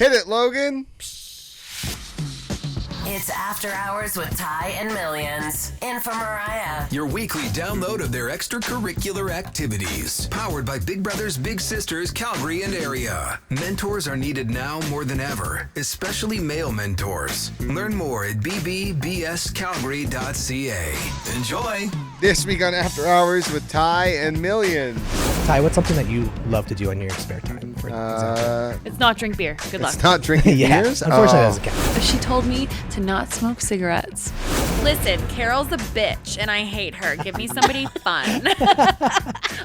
Hit it, Logan. It's After Hours with Ty and Millions. In for Mariah. Your weekly download of their extracurricular activities. Powered by Big Brothers Big Sisters Calgary and area. Mentors are needed now more than ever, especially male mentors. Learn more at bbbscalgary.ca. Enjoy. This week on After Hours with Ty and Millions. Ty, what's something that you love to do in your spare time? For It's not drink beer. Good luck. It's not drinking yeah, beers? unfortunately, that doesn't count. She told me to not smoke cigarettes. Listen, Carol's a bitch, and I hate her. Give me somebody fun.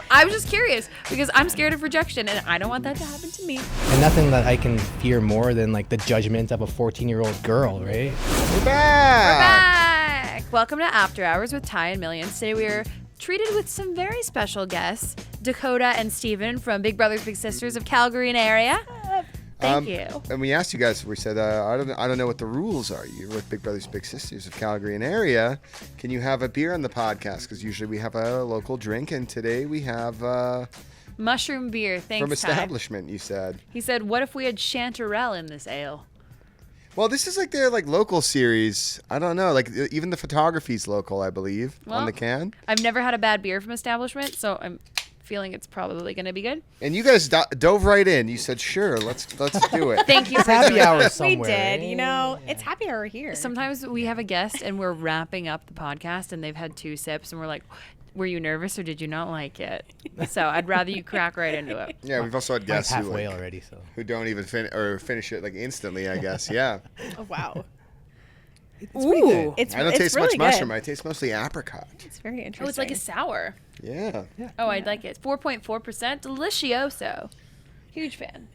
I was just curious because I'm scared of rejection, and I don't want that to happen to me. And nothing that I can fear more than like the judgment of a 14-year-old girl, right? We're back. Welcome to After Hours with Ty and Millions. Today we are treated with some very special guests, Dakota and Steven from Big Brothers Big Sisters of Calgary and area. Thank you. And we asked you guys, we said, I don't know what the rules are. You're with Big Brothers Big Sisters of Calgary and area. Can you have a beer on the podcast? Because usually we have a local drink, and today we have... Mushroom beer, thanks, from Ty. establishment, you said. He said, what if we had Chanterelle in this ale? Well, this is like their local series. I don't know. Like even the photography's local, I believe, on the can. I've never had a bad beer from establishment, so I'm feeling it's probably going to be good. And you guys dove right in. You said, "Sure, let's do it." Thank you. It's happy hour somewhere. We did. You know, it's happy hour here. Sometimes we have a guest and we're wrapping up the podcast and they've had 2 sips and we're like, were you nervous or did you not like it? So I'd rather you crack right into it. Yeah, we've also had I'm guests halfway already, so who don't even finish it instantly. I guess. Yeah. Oh, wow. it's pretty good. I don't taste really much good. mushroom. I taste mostly apricot. It's very interesting. Oh, it's like a sour. Yeah. Oh, I'd like it. 4.4%. Delicioso. Huge fan.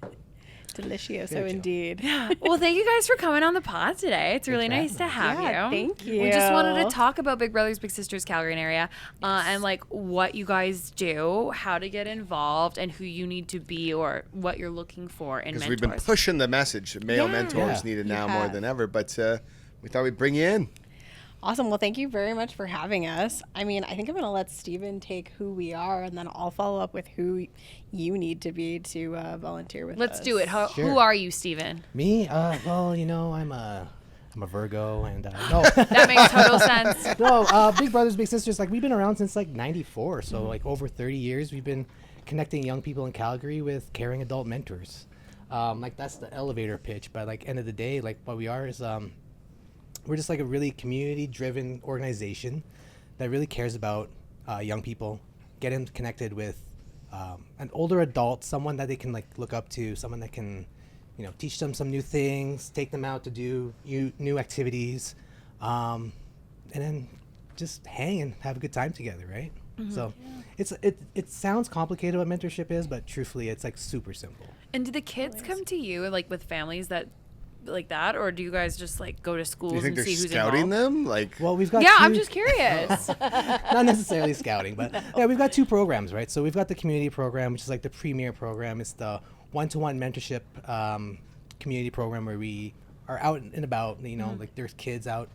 Delicioso Very chill. indeed. Well, thank you guys for coming on the pod today. It's really nice to have Yeah, you. thank you. We just wanted to talk about Big Brothers Big Sisters Calgary and area, and like what you guys do, how to get involved, and who you need to be or what you're looking for in Because mentors. we've been pushing the message. Male mentors Yeah. needed You now more have. than ever. But we thought we'd bring you in. Awesome. Well, thank you very much for having us. I mean, I think I'm going to let Steven take who we are, and then I'll follow up with who you need to be to volunteer with us. Let's do it. Sure. Who are you, Steven? Me? Well, you know, I'm a Virgo, and no, That makes total sense. no. Big Brothers Big Sisters, like we've been around since like '94, so like over 30 years, we've been connecting young people in Calgary with caring adult mentors. Like that's the elevator pitch, but like end of the day, like what we are is we're just like a really community-driven organization that really cares about young people, get them connected with an older adult, someone that they can like look up to, someone that can, you know, teach them some new things, take them out to do new activities, and then just hang and have a good time together, right? So it sounds complicated what mentorship is, but truthfully, it's like super simple. And do the kids come to you like with families that like that, or do you guys just like go to schools Do you think and they're see who's scouting involved? them? Like, Well, we've got Yeah, two, I'm just curious. not necessarily scouting, but yeah, we've got 2 programs, right? So we've got the community program, which is like the premier program. It's the one-to-one mentorship community program where we are out and about, you know, like there's kids out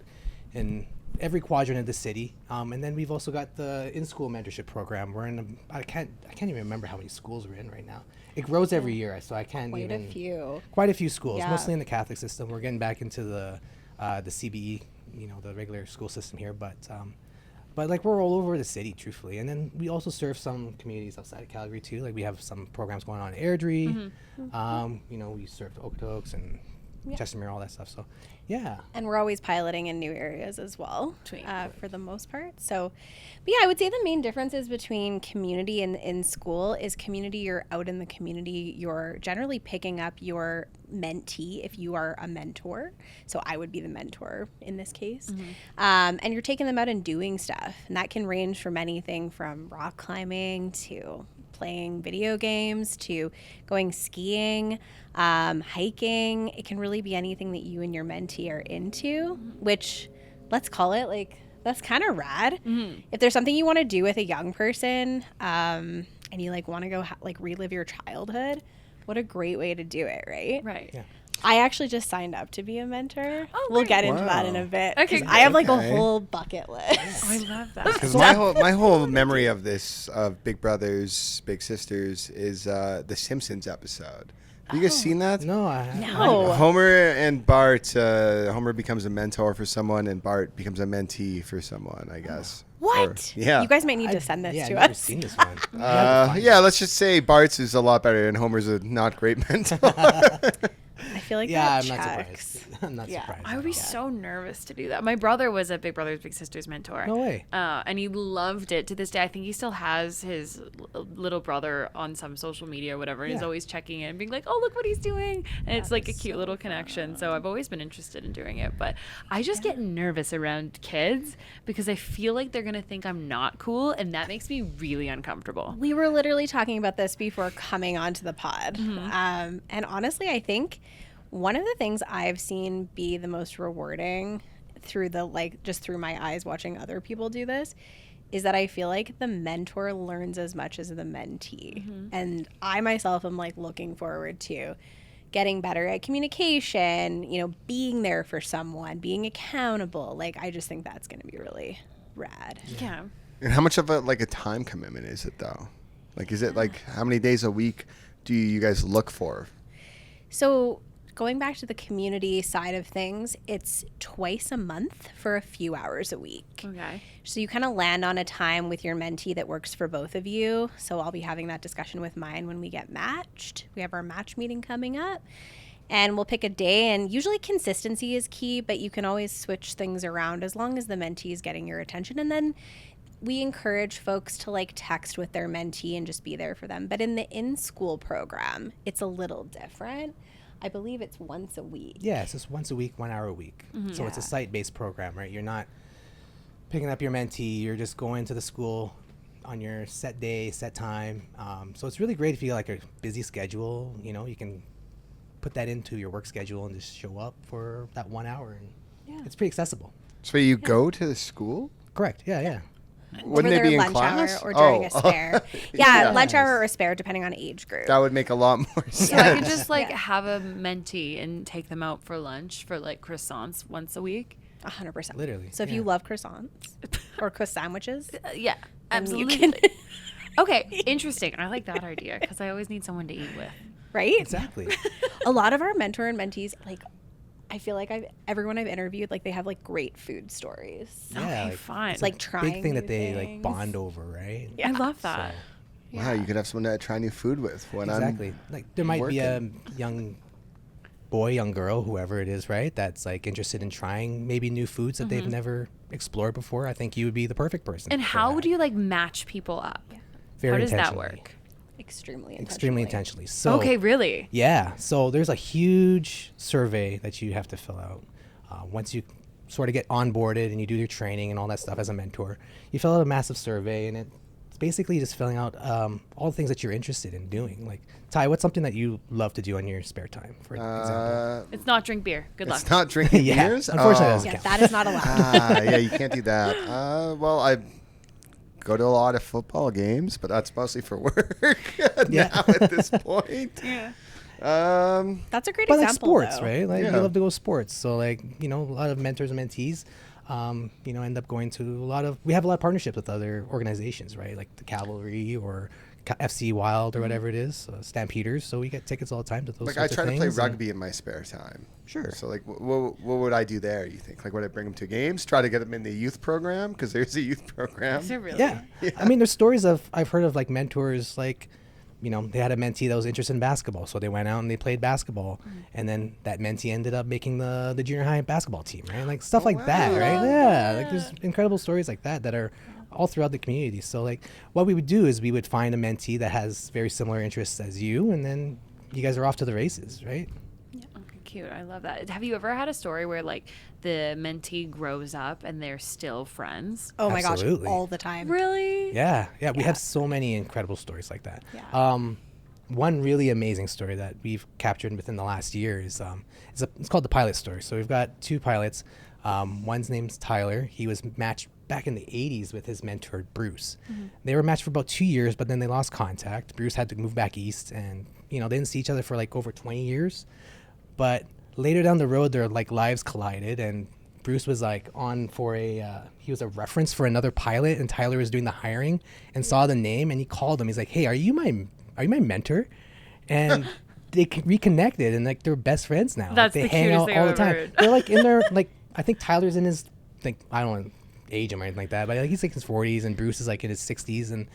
in every quadrant of the city. And then we've also got the in-school mentorship program. We're in I can't even remember how many schools we're in right now. It grows every year, so I can't Quite even... a few. Quite a few schools, Yeah. mostly in the Catholic system. We're getting back into the CBE, you know, the regular school system here, but like we're all over the city, truthfully. And then we also serve some communities outside of Calgary too. Like we have some programs going on in Airdrie. You know, we serve Okotoks and Chestermere, all that stuff. So, yeah. And we're always piloting in new areas as well, Sweet. for the most part. So, but yeah, I would say the main differences between community and in school is community, you're out in the community, you're generally picking up your mentee if you are a mentor. So I would be the mentor in this case. And you're taking them out and doing stuff. And that can range from anything from rock climbing to playing video games to going skiing, hiking. It can really be anything that you and your mentee are into, which let's call it like, that's kind of rad. If there's something you want to do with a young person and you like want to go like relive your childhood, what a great way to do it, right? Right. Yeah. I actually just signed up to be a mentor. Oh, we'll great. get into that Wow. in a bit. Okay, 'Cause I have like a Okay. whole bucket list. Oh, I love that. because my whole memory of this, of Big Brothers Big Sisters, is the Simpsons episode. You guys seen that? No, I haven't. No. Homer and Bart. Homer becomes a mentor for someone, and Bart becomes a mentee for someone, I guess. What? Yeah. You guys might need to send this I've to never us. seen this one. Yeah, let's just say Bart's is a lot better, and Homer's a not great mentor. I feel like Yeah, that I'm not checks. surprised. I'm not surprised. I would be so nervous to do that. My brother was a Big Brothers Big Sisters mentor. No way. And he loved it to this day. I think he still has his little brother on some social media or whatever. And he's Yeah. always checking in and being like, oh, look what he's doing. And it's like a cute little connection. So I've always been interested in doing it. But I just get nervous around kids because I feel like they're going to think I'm not cool. And that makes me really uncomfortable. We were literally talking about this before coming onto the pod. And honestly, I think one of the things I've seen be the most rewarding through just through my eyes watching other people do this is that I feel like the mentor learns as much as the mentee. And I myself am like looking forward to getting better at communication, being there for someone, being accountable. Like, I just think that's going to be really rad. Yeah. And how much of a time commitment is it though? Like, is it like how many days a week do you guys look for? So going back to the community side of things, it's twice a month for a few hours a week. Okay. So you kind of land on a time with your mentee that works for both of you. So I'll be having that discussion with mine when we get matched. We have our match meeting coming up. And we'll pick a day, and usually consistency is key, but you can always switch things around as long as the mentee is getting your attention. And then we encourage folks to text with their mentee and just be there for them. But in the in-school program, it's a little different. I believe it's once a week. Yeah, it's just once a week, 1 hour a week. So it's a site-based program, right? You're not picking up your mentee. You're just going to the school on your set day, set time. So it's really great if you got a busy schedule. You can put that into your work schedule and just show up for that 1 hour. And it's pretty accessible. So you go to the school? Correct. Yeah. Wouldn't for they be their in lunch class? hour or during a spare. Yeah. Lunch hour or a spare, depending on age group. That would make a lot more sense. So I could just have a mentee and take them out for lunch for croissants once a week. 100%. Literally, So if you love croissants or croissant sandwiches, Yeah, then absolutely. you can, Okay, interesting. I like that idea because I always need someone to eat with. right? Exactly. A lot of our mentor and mentees, I feel like everyone I've interviewed, they have great food stories. Yeah, Okay, fine. It's trying big thing new that they things. bond over, right? I love that. Wow, you could have someone to try new food with when Exactly. I'm There might be a working. young boy, young girl, whoever it is, right? That's interested in trying maybe new foods that they've never explored before. I think you would be the perfect person. And for how that. would you match people up? Very How does that intentionally. work? Extremely intentionally. So Okay, really? yeah. So there's a huge survey that you have to fill out. Once you sort of get onboarded and you do your training and all that stuff as a mentor, you fill out a massive survey, and it's basically just filling out all the things that you're interested in doing. Like, Ty, what's something that you love to do on your spare time, for example? It's not drink beer. Good luck. It's not drinking Yeah, beers? unfortunately, it Oh. doesn't Yeah, count. that is not allowed. Yeah, you can't do that. Well, I go to a lot of football games, but that's mostly for work now at this point. Yeah. That's a great But example, sports, though. right? Yeah. You love to go to sports. So a lot of mentors and mentees, end up going to we have a lot of partnerships with other organizations, right? Like the Cavalry or FC Wild or whatever it is, Stampeders. So we get tickets all the time to those I sorts try of to play things, and- rugby in my spare time. Sure. So what would I do there? You think would I bring them to games? Try to get them in the youth program because there's a youth program. Is it really? Yeah. I mean, there's stories I've heard of mentors they had a mentee that was interested in basketball, so they went out and they played basketball, and then that mentee ended up making the junior high basketball team, right? Stuff like that, right? Yeah, there's incredible stories like that are all throughout the community. So what we would do is we would find a mentee that has very similar interests as you, and then you guys are off to the races, right? Okay, cute. I love that. Have you ever had a story where the mentee grows up and they're still friends? Oh my Absolutely. gosh, all the time. Really? Yeah, we have so many incredible stories like that. Yeah. One really amazing story that we've captured within the last year is it's called the pilot story. So we've got two pilots. One's name's Tyler. He was matched back in the 80s with his mentor, Bruce. They were matched for about 2 years, but then they lost contact. Bruce had to move back east, and they didn't see each other for over 20 years. But later down the road, their lives collided, and Bruce was on for he was a reference for another pilot, and Tyler was doing the hiring and saw the name, and he called him. He's like, "Hey, are you my mentor?" And they reconnected and like they're best friends now. That's like, they the hang cutest out thing all I've the time. ever heard. They're like in their like I think Tyler's in his like I don't want to age him or anything like that, but like he's like in his 40s and Bruce is like in his 60s and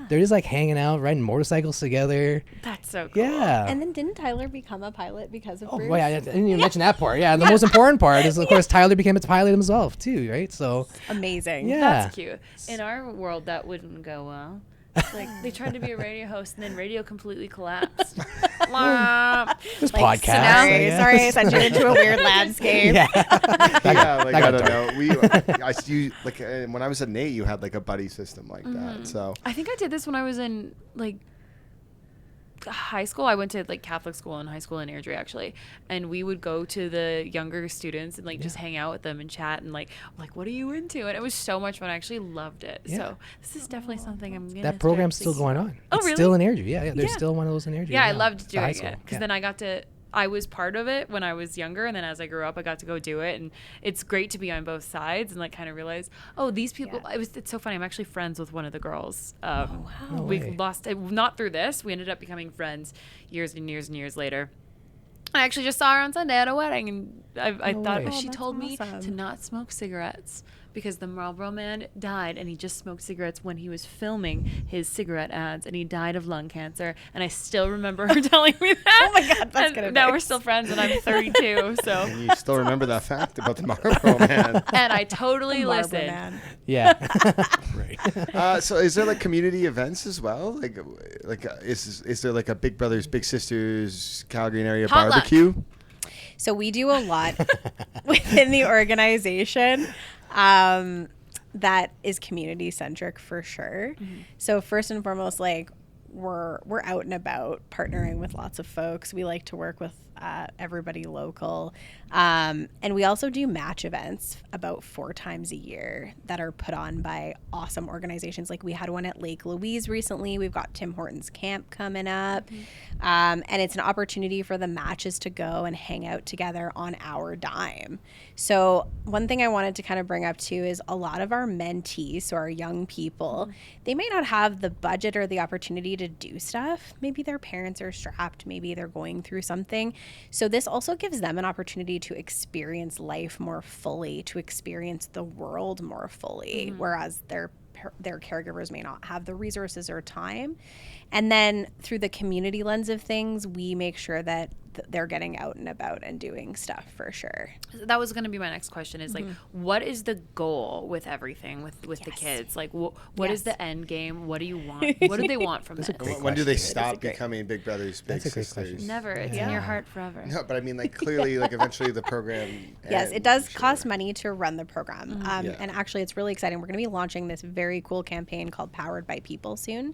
they're just like hanging out, riding motorcycles together. That's so cool. Yeah. And then didn't Tyler become a pilot because of Oh, Bruce? boy, I didn't even mention that part. Yeah, the most important part is, of course, Tyler became a pilot himself, too, right? So, Amazing. yeah. That's cute. In our world, that wouldn't go well. Like they tried to be a radio host and then radio completely collapsed. Wah. this Like, podcast. I sorry, I guess. sent you into a weird landscape. Yeah. Yeah, like that I got don't know. Like when I was at Nate, you had like a buddy system like that. So I think I did this when I was in like high school. I went to like Catholic school and high school in Airdrie actually, and we would go to the younger students and like just hang out with them and chat and like what are you into? And it was so much fun. I actually loved it. Yeah. So this is definitely something I'm gonna That program's start still going on. Oh, It's really? still in Airdrie. Yeah, there's Yeah. still one of those in Airdrie. Yeah, I now, loved the high doing school. it because Yeah. then I was part of it when I was younger, and then as I grew up, I got to go do it, and it's great to be on both sides and like kind of realize, oh, these people. It's so funny. I'm actually friends with one of the girls. No We way. lost not through this. We ended up becoming friends years and years and years later. I actually just saw her on Sunday at a wedding, and I No thought way. she that's told me awesome. to not smoke cigarettes because the Marlboro Man died, and he just smoked cigarettes when he was filming his cigarette ads, and he died of lung cancer. And I still remember her telling me that. Oh my God, that's And good now we're advice. still friends, and I'm 32, so. and you still remember that fact about the Marlboro Man. And I totally Marlboro listened. Man. Yeah. Right. So is there like community events as well? Is there like a Big Brothers Big Sisters Calgary and area Potluck. barbecue? So we do a lot within the organization that is community centric for sure. So first and foremost, like we're out and about partnering with lots of folks. We like to work with everybody local. And we also do match events about 4 times a year that are put on by awesome organizations. Like we had one at Lake Louise recently. We've got Tim Hortons Camp coming up. And it's an opportunity for the matches to go and hang out together on our dime. So one thing I wanted to kind of bring up too is a lot of our mentees, so our young people, they may not have the budget or the opportunity to do stuff. Maybe their parents are strapped. Maybe they're going through something. So this also gives them an opportunity to experience life more fully, to experience the world more fully, whereas their caregivers may not have the resources or time. And then through the community lens of things, we make sure that they're getting out and about and doing stuff for sure. That was going to be my next question is like, what is the goal with everything with the kids? Like, what is the end game? What do you want? What do they want from this? When do they question. stop becoming Big Brothers Big That's a great Sisters? question. Never. It's in your heart forever. No, but I mean, like clearly, like eventually the program. Yes, it ends, does for cost sure. money to run the program. And actually, it's really exciting. We're going to be launching this very cool campaign called Powered by People soon.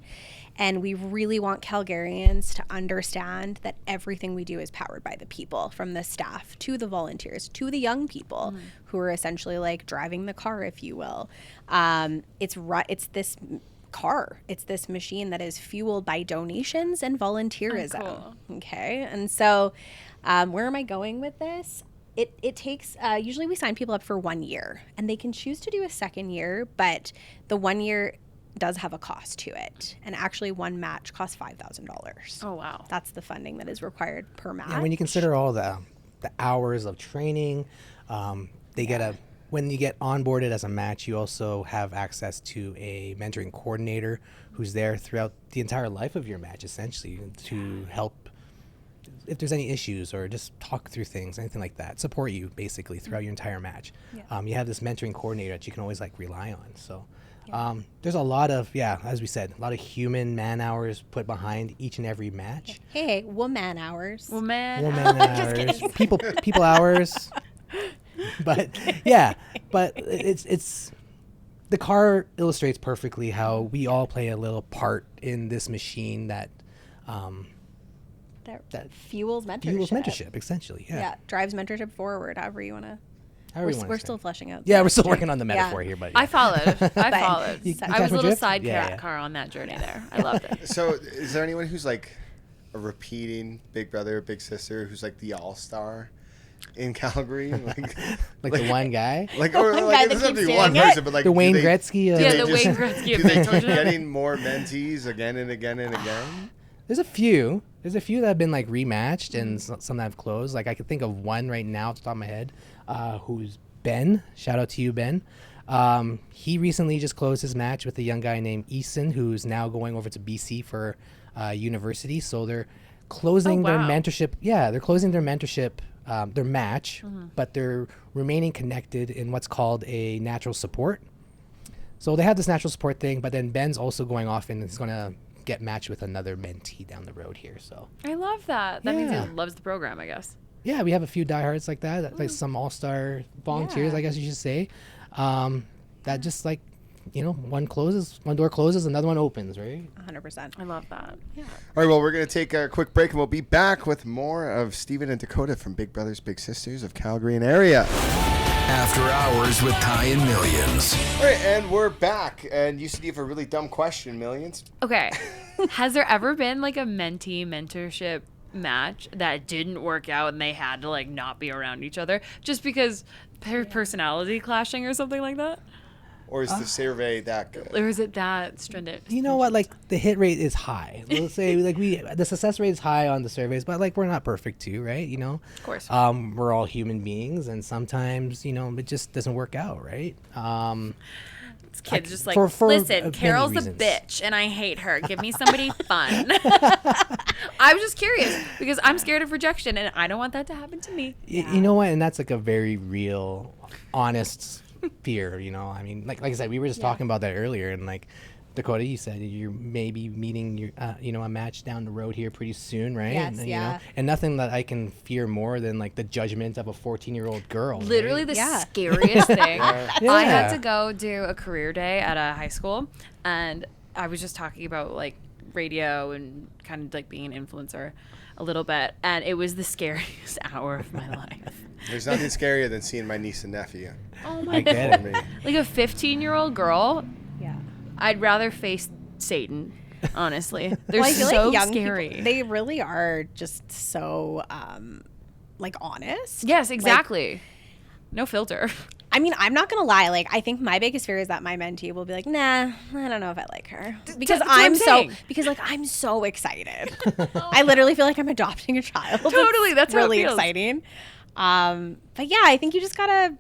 And we really want Calgarians to understand that everything we do is powered by the people, from the staff to the volunteers to the young people who are essentially like driving the car, if you will. It's this car. It's this machine that is fueled by donations and volunteerism. Oh, cool. Okay. And so where am I going with this? It takes, usually we sign people up for 1 year and they can choose to do a second year, but the 1 year does have a cost to it. And actually one match costs $5,000. Oh, wow. That's the funding that is required per match. And when you consider all the hours of training, when you get onboarded as a match, you also have access to a mentoring coordinator who's there throughout the entire life of your match, essentially, to help if there's any issues or just talk through things, anything like that, support you basically throughout your entire match. You have this mentoring coordinator that you can always like rely on. So there's a lot of, as we said, a lot of human man hours put behind each and every match. Hey, woman hours. Well, man. Woman hours, people hours. But it's the car illustrates perfectly how we all play a little part in this machine that That fuels mentorship. fuels mentorship, essentially. Yeah, drives mentorship forward, however you want to. However you wanna We're say still it. fleshing out. Yeah, we're still working on the metaphor here, but I followed. I followed. You I catch was a my little drift? sidecar Yeah. car on that journey there. I loved it. So, is there anyone who's like a repeating Big Brother, Big Sister, who's like the all-star in Calgary? like the one guy, Like, The or one like, guy it that doesn't have to keeps be one doing it? person, but like the Wayne do they- Gretzky. Yeah, they the just- Wayne Gretzky Do of they keep mentorship. getting more mentees again and again and again? There's a few that have been like rematched and some that have closed. Like I could think of one right now off the top of my head, who's Ben. Shout out to you, Ben. He recently just closed his match with a young guy named Easton, who's now going over to BC for university. So they're closing their mentorship. Yeah, they're closing their mentorship, their match, but they're remaining connected in what's called a natural support. So they have this natural support thing, but then Ben's also going off and he's going to get matched with another mentee down the road here. So I love that. That means Yeah. he loves the program, I guess. yeah, we have a few diehards like that, like some all-star volunteers, I guess you should say. That just like, one door closes, another one opens, right? 100%. I love that. Yeah. All right, well, we're going to take a quick break, and we'll be back with more of Stephen and Dakota from Big Brothers Big Sisters of Calgary and area. After Hours with Ty and Millions. All right, and we're back. And you said you have a really dumb question, Millions. Okay. Has there ever been like a mentee mentorship match that didn't work out and they had to like not be around each other just because their personality clashing or something like that? Or is the survey that good? Or is it that stringent? You know what? Like the hit rate is high. Let's say like the success rate is high on the surveys, but like we're not perfect too, right? Of course. We're all human beings, and sometimes it just doesn't work out, right? This kid's just like, for listen, many Carol's a reasons." bitch and I hate her. Give me somebody fun. I was just curious because I'm scared of rejection and I don't want that to happen to me. You know what? And that's like a very real, honest fear. I mean, like I said, we were just talking about that earlier, and like Dakota, you said you're maybe meeting your, a match down the road here pretty soon, right? Yes, and, yeah. And nothing that I can fear more than like the judgment of a 14-year-old girl. Literally right? the scariest thing. I had Yeah. to go do a career day at a high school, and I was just talking about like radio and kind of like being an influencer a little bit, and it was the scariest hour of my life. There's nothing scarier than seeing my niece and nephew. Oh I my get For it. me. Like a 15-year-old girl, Yeah. I'd rather face Satan, honestly. They're Well, I feel so like young scary. people, they really are just so, like, honest. Yes, exactly. No filter. I mean, I'm not going to lie. Like, I think my biggest fear is that my mentee will be like, nah, I don't know if I like her. Because that's what I'm saying. I'm so excited. I literally feel like I'm adopting a child. Totally, that's how it really feels. exciting. But yeah, I think you just got to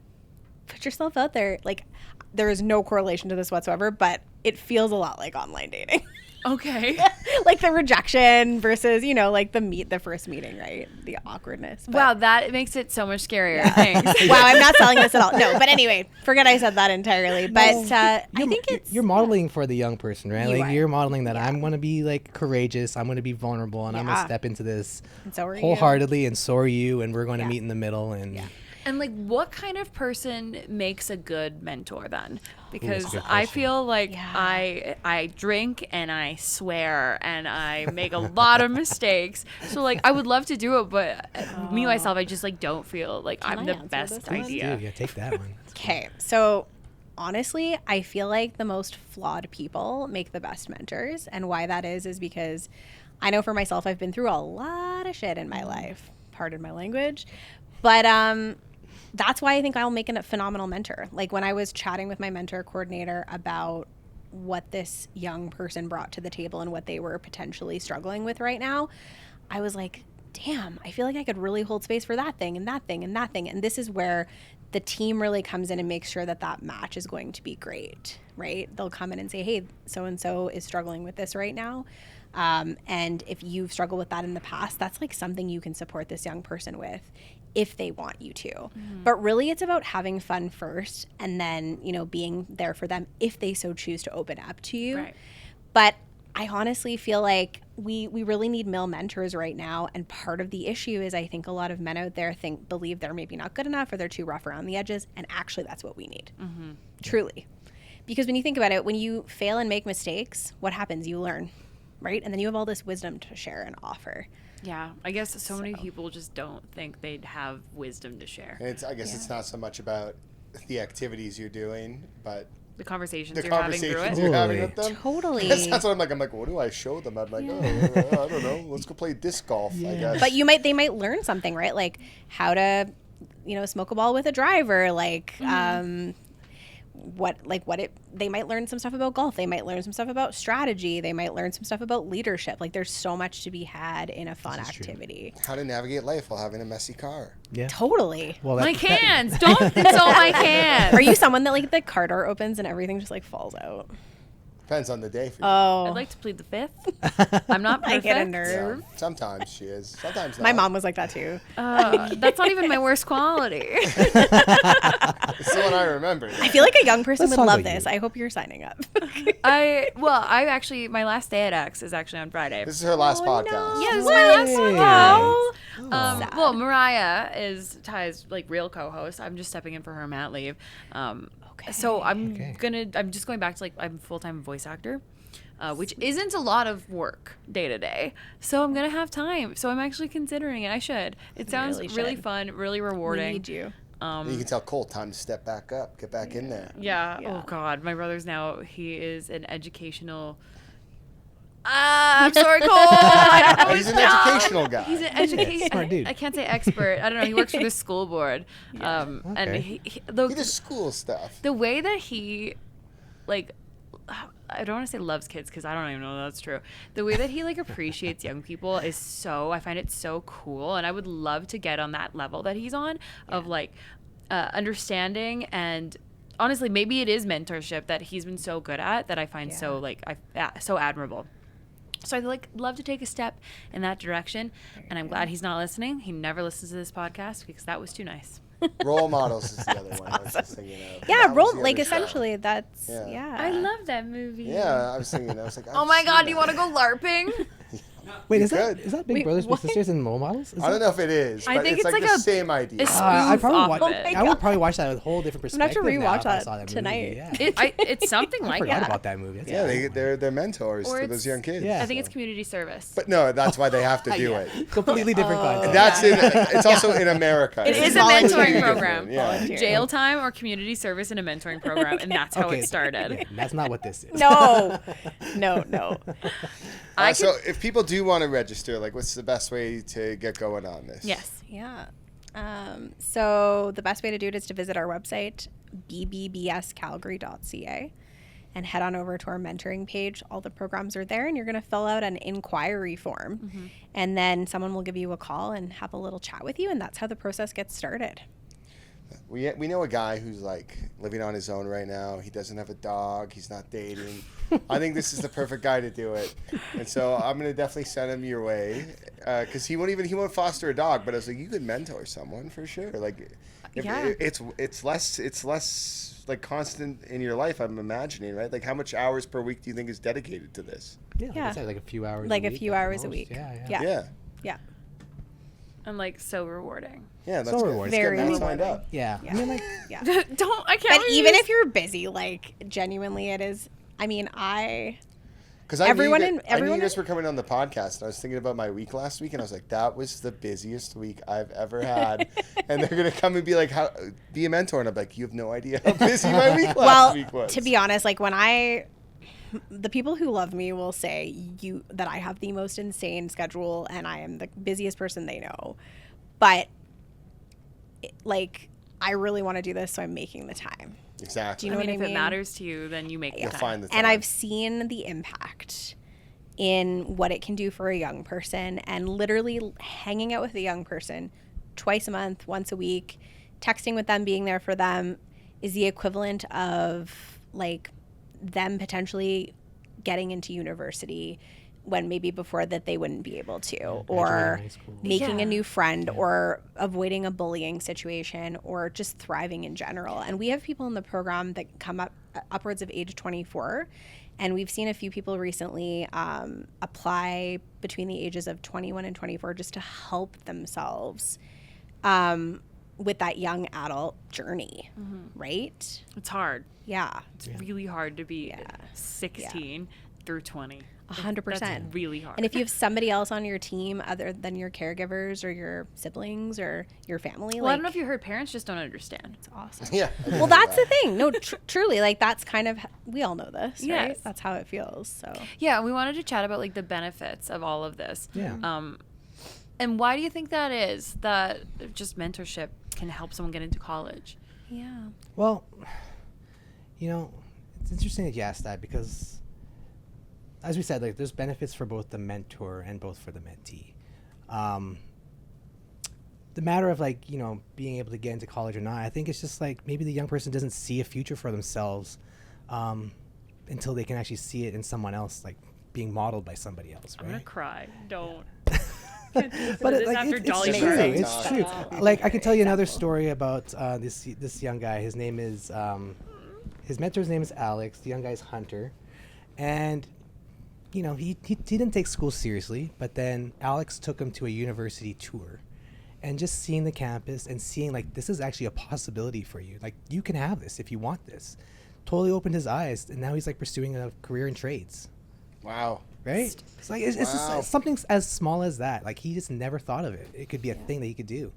put yourself out there. Like, there is no correlation to this whatsoever, but it feels a lot like online dating. Okay. Like the rejection versus, like the first meeting, right? The awkwardness. But Wow, that makes it so much scarier. Thanks. wow, I'm not selling this at all. No, but anyway, forget I said that entirely. But I think it's you're modeling for the young person, right? You Like are. you're modeling that I'm going to be like courageous, I'm going to be vulnerable, and I'm going to Yeah. step into this And so are you. wholeheartedly, and so are you, and we're going to Yeah. meet in the middle. And And like, what kind of person makes a good mentor then? Because good I question. feel like Yeah. I drink and I swear and I make a lot of mistakes. So like, I would love to do it, but me myself, I just like don't feel like I'm I the answer best this idea. Dude, yeah, take that one. okay. So honestly, I feel like the most flawed people make the best mentors. And why that is because I know for myself, I've been through a lot of shit in my life. Pardon my language. But that's why I think I'll make a phenomenal mentor. Like when I was chatting with my mentor coordinator about what this young person brought to the table and what they were potentially struggling with right now, I was like, damn, I feel like I could really hold space for that thing and that thing and that thing. And this is where the team really comes in and makes sure that that match is going to be great, right? They'll come in and say, hey, so-and-so is struggling with this right now. And if you've struggled with that in the past, that's like something you can support this young person with if they want you to. But really it's about having fun first and then, being there for them if they so choose to open up to you. Right. But I honestly feel like we really need male mentors right now. And part of the issue is I think a lot of men out there believe they're maybe not good enough or they're too rough around the edges. And actually that's what we need. Truly. Because when you think about it, when you fail and make mistakes, what happens? You learn, right? And then you have all this wisdom to share and offer. Yeah, I guess so many people just don't think they'd have wisdom to share. And I guess it's not so much about the activities you're doing, but The conversations the you're having through conversations it. you're having with them. Totally. That's what I'm like. I'm like, what do I show them? I'm like, I don't know. Let's go play disc golf, I guess. But they might learn something, right? Like how to, smoke a ball with a driver, like they might learn some stuff about golf. They might learn some stuff about strategy. They might learn some stuff about leadership. Like there's so much to be had in a fun activity. How to navigate life while having a messy car. Yeah. Totally. Well, My cans. Don't insult my cans. Are you someone that like the car door opens and everything just like falls out? Depends on the day for you. Oh, I'd like to plead the fifth. I'm not perfect. I get a nerve. Sometimes she is. Sometimes not. My mom was like that too. That's not even my worst quality. It's the one I remember. I feel like a young person Let's would talk love about this. you. I hope you're signing up. I actually, my last day at X is actually on Friday. This is her last podcast. Yeah, this is my last Hey. one. Sad. Well, Mariah is Ty's like real co-host. I'm just stepping in for her mat leave. So I'm just going back to like I'm a full-time voice actor. Which isn't a lot of work day to day. So I'm going to have time. So I'm actually considering it. I should. It sounds really fun, really rewarding. We need you. You can tell Cole, time to step back up, get back in there. Yeah. Oh, God. My brother's now, he is an educational. I'm sorry, Cole. I don't know He's his an job. educational guy. He's an education. Smart dude. I can't say expert. I don't know. He works for the school board. And Okay. he He does school stuff. the way that he, like, I don't want to say loves kids because I don't even know if that's true. The way that he like appreciates young people is I find it so cool, and I would love to get on that level that he's on of like understanding, and honestly, maybe it is mentorship that he's been so good at that I find so admirable. So I'd like love to take a step in that direction, and I'm glad he's not listening. He never listens to this podcast because that was too nice. Role models is the other one I was just thinking of. Yeah, That was the like other show. essentially that's Yeah. I love that movie. Yeah, I was thinking. I was like, Oh my God, do you want to go LARPing? Wait, is could. that Big Wait, Brothers Big what? Sisters and Role Models? Is I don't know if it is, I but think it's it's like like the a- same idea. it's- I spoof probably off watch. of it. I would probably watch that with a whole different I'm gonna have perspective. to now rewatch if I that saw movie. tonight. Yeah. It's something I like forgot that. about that movie. That's Yeah, cool. they're mentors Or to it's- those young kids. Yeah. I think it's community service. But no, that's why they have to do Yeah. it. Completely different concept. That's it's also in America. It It's is a completely mentoring different. program. Yeah. Jail time or community service in a mentoring program, and that's how Okay. it started. Yeah, that's not what this is. no. So if people do want to register, like, what's the best way to get going on this? Yes. Yeah. So the best way to do it is to visit our website, bbbscalgary.ca, and head on over to our mentoring page. All the programs are there, and you're going to fill out an inquiry form. And then someone will give you a call and have a little chat with you, and that's how the process gets started. We know a guy who's like living on his own right now. He doesn't have a dog. He's not dating. I think this is the perfect guy to do it. And so I'm gonna definitely send him your way because he won't foster a dog. But I was like, you could mentor someone for sure. Like, it's less like constant in your life. I'm imagining, right? Like, how much hours per week do you think is dedicated to this? Yeah, like I Yeah. said, like a few hours. Like a a week few at the hours a most. week. Yeah. Yeah. And like so rewarding. Yeah, that's So good. rewarding. Let's get Very Matt signed up. Yeah. Yeah. I mean, like, Yeah. Don't I can't. But believe even this. if you're busy, like genuinely it is. I mean, Because Everyone I in- knew everyone you guys in- were coming on the podcast, and I was thinking about my week last week, and I was like, that was the busiest week I've ever had. And they're gonna come and be like, "How be a mentor?" And I'm like, you have no idea how busy my week last week was. to be honest, like the people who love me will say that I have the most insane schedule and I am the busiest person they know. But like, I really want to do this, so I'm making the time. Exactly. Do you know I mean, what if I it mean? matters to you, then you make the You'll time. find the time. And I've seen the impact in what it can do for a young person, and literally hanging out with a young person twice a month, once a week, texting with them, being there for them is the equivalent of like them potentially getting into university when maybe before that they wouldn't be able to, or graduating high school. making Yeah. a new friend, or avoiding a bullying situation, or just thriving in general. And we have people in the program that come up upwards of age 24, and we've seen a few people recently apply between the ages of 21 and 24 just to help themselves with that young adult journey, right? It's hard. Yeah, It's really hard to be 16 through 20. 100%. That's really hard. And if you have somebody else on your team other than your caregivers or your siblings or your family, well, I like, don't know if you heard, parents just don't understand. it's awesome. Yeah. I Well, know that's that. the thing. No, truly, like that's kind of, we all know this, right? Yes. That's how it feels. So Yeah, we wanted to chat about like the benefits of all of this. Yeah. And why do you think that is, that just mentorship can help someone get into college? yeah, well, You know, it's interesting that you asked that because, as we said, like there's benefits for both the mentor and both for the mentee. The matter of like, you know, being able to get into college or not, I think it's just like maybe the young person doesn't see a future for themselves until they can actually see it in someone else, like being modeled by somebody else, right? I'm gonna cry. Don't. But it's true. It's true. Like I can tell you another story about this young guy. His name is his mentor's name is Alex. The young guy's Hunter, and you know he didn't take school seriously. But then Alex took him to a university tour, and just seeing the campus and seeing like this is actually a possibility for you. Like you can have this if you want this. Totally opened his eyes, and now he's like pursuing a career in trades. Wow. Right? It's like it's just something as small as that. Like he just never thought of it. It could be a thing that he could do.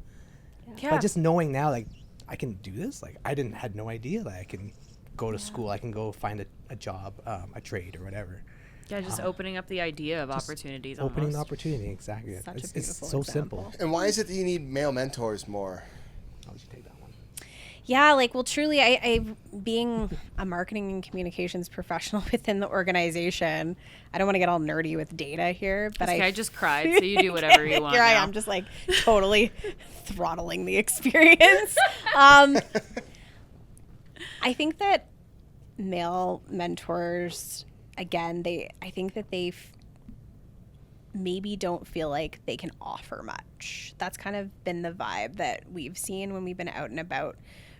Yeah. But just knowing now, like I can do this. Like I had no idea that I can go to school. I can go find a job, a trade or whatever. Yeah, just opening up the idea of opportunities. Opening the almost. opportunity, exactly. Such a It's beautiful so example. simple. And why is it that you need male mentors more? I'll let you take that one. Yeah, like, well, truly, I being a marketing and communications professional within the organization, I don't want to get all nerdy with data here, but I just cried, so you do whatever you want. Here I now. am, just like totally throttling the experience. I think that male mentors, again, I think that they maybe don't feel like they can offer much. That's kind of been the vibe that we've seen when we've been out and about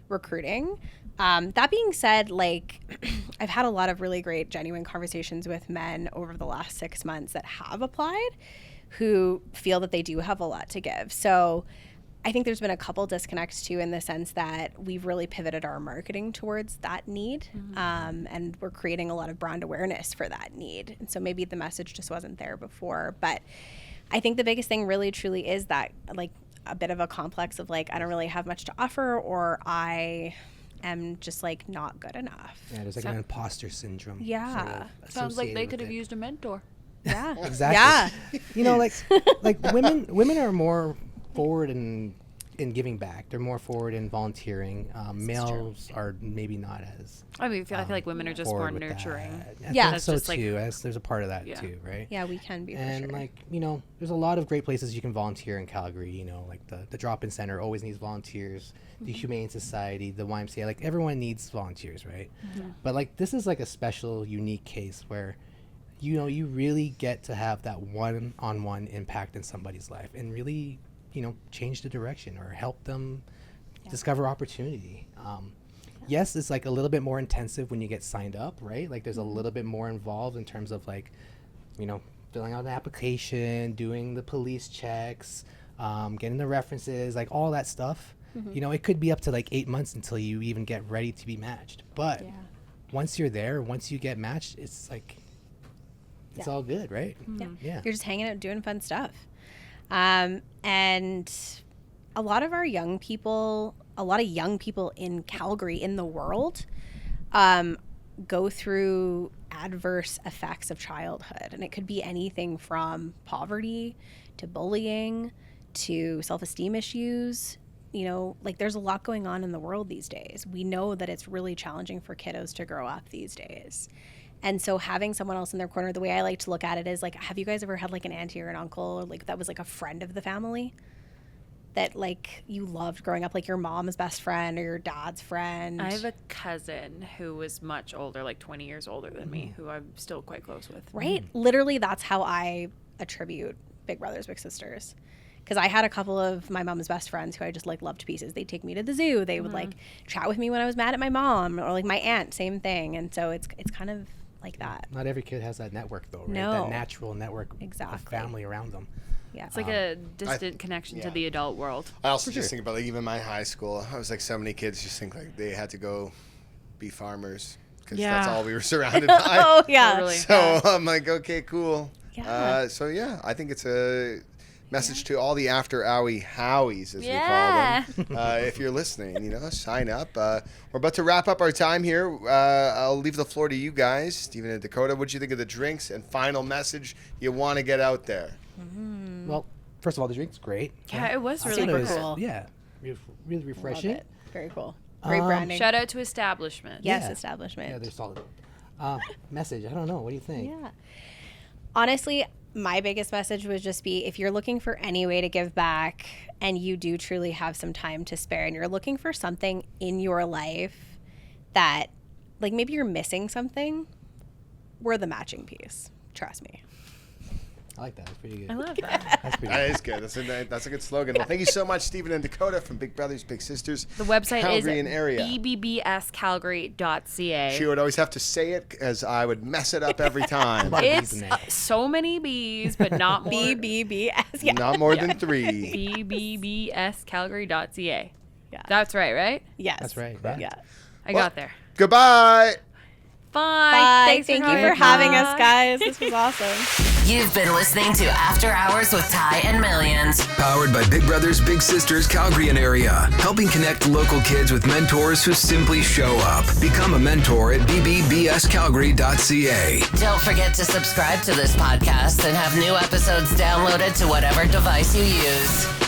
recruiting. That being said, like I've had a lot of really great, genuine conversations with men over the last 6 months that have applied who feel that they do have a lot to give. So I think there's been a couple disconnects too, in the sense that we've really pivoted our marketing towards that need, and we're creating a lot of brand awareness for that need. And so maybe the message just wasn't there before. But I think the biggest thing really truly is that, like, a bit of a complex of like, I don't really have much to offer, or I am just like not good enough. Yeah, there's like an imposter syndrome. Yeah. Sounds like they associated could have with it. used a mentor. Yeah. Exactly. You know, like women are more forward in giving back. They're more forward in volunteering. Males are maybe not as. I mean, I feel like women are just more forward with nurturing. that. I Yeah. think That's so just, like- too. There's a part of that Yeah. too, right? Yeah, we can be for And sure. like, you know, there's a lot of great places you can volunteer in Calgary. You know, like the drop-in center always needs volunteers. The Humane Society, the YMCA, like everyone needs volunteers, right? But like this is like a special, unique case where, you know, you really get to have that one-on-one impact in somebody's life and really, you know, change the direction or help them discover opportunity. Yes, it's like a little bit more intensive when you get signed up, right? Like there's a little bit more involved in terms of like, you know, filling out an application, doing the police checks, getting the references, like all that stuff. You know, it could be up to like 8 months until you even get ready to be matched. But once you're there, once you get matched, it's like, it's all good, right? Yeah. You're just hanging out doing fun stuff. And a lot of young people in Calgary, in the world, go through adverse effects of childhood. And it could be anything from poverty to bullying to self-esteem issues. You know, like there's a lot going on in the world these days. We know that it's really challenging for kiddos to grow up these days. And so having someone else in their corner, the way I like to look at it is like, have you guys ever had like an auntie or an uncle, or like that was like a friend of the family that like you loved growing up, like your mom's best friend or your dad's friend? I have a cousin who was much older, like 20 years older than me, who I'm still quite close with. Right? Literally, that's how I attribute Big Brothers, Big Sisters. Because I had a couple of my mom's best friends who I just like loved to pieces. They'd take me to the zoo. They would like chat with me when I was mad at my mom, or like my aunt, same thing. And so it's kind of like that. Not every kid has that network though, right? No. That natural network of Exactly. family around them. Yeah. It's like a distant connection to the adult world. I also just think about like even my high school. I was like, so many kids just think like they had to go be farmers because that's all we were surrounded by. Oh, yeah. Totally. So I'm like, okay, cool. Yeah. So yeah, I think it's a message to all the after howies, as we call them. If you're listening, you know, sign up. We're about to wrap up our time here. I'll leave the floor to you guys, Stephen and Dakota. What do you think of the drinks, and final message you want to get out there? Well, first of all, the drink's great. Yeah, it was I really thought it was- cool. Yeah, really Love refreshing. it. Very cool. Great branding. Shout out to establishment. Yes, Yeah. establishment. Yeah, they're solid. Message. I don't know. What do you think? Yeah. Honestly, my biggest message would just be if you're looking for any way to give back and you do truly have some time to spare and you're looking for something in your life that, like, maybe you're missing something, we're the matching piece. Trust me. I like that. That's pretty good. I love that. That's pretty That good. is good. That's a good slogan. Well, thank you so much, Stephen and Dakota from Big Brothers Big Sisters. The website Calgary is and area. bbbscalgary.ca. She would always have to say it as I would mess it up every time. Lot of B's It's in there. so many B's, but not more. BBBS. Yeah. Not more than 3. bbbscalgary.ca. Yeah. That's right? Yes. That's right. Yeah. I Well, got there. Goodbye. Bye. Bye. Thanks Thank for you for coming. having us, guys. This was awesome. You've been listening to After Hours with Ty and Millions. Powered by Big Brothers Big Sisters Calgary and area, helping connect local kids with mentors who simply show up. Become a mentor at bbbscalgary.ca. Don't forget to subscribe to this podcast and have new episodes downloaded to whatever device you use.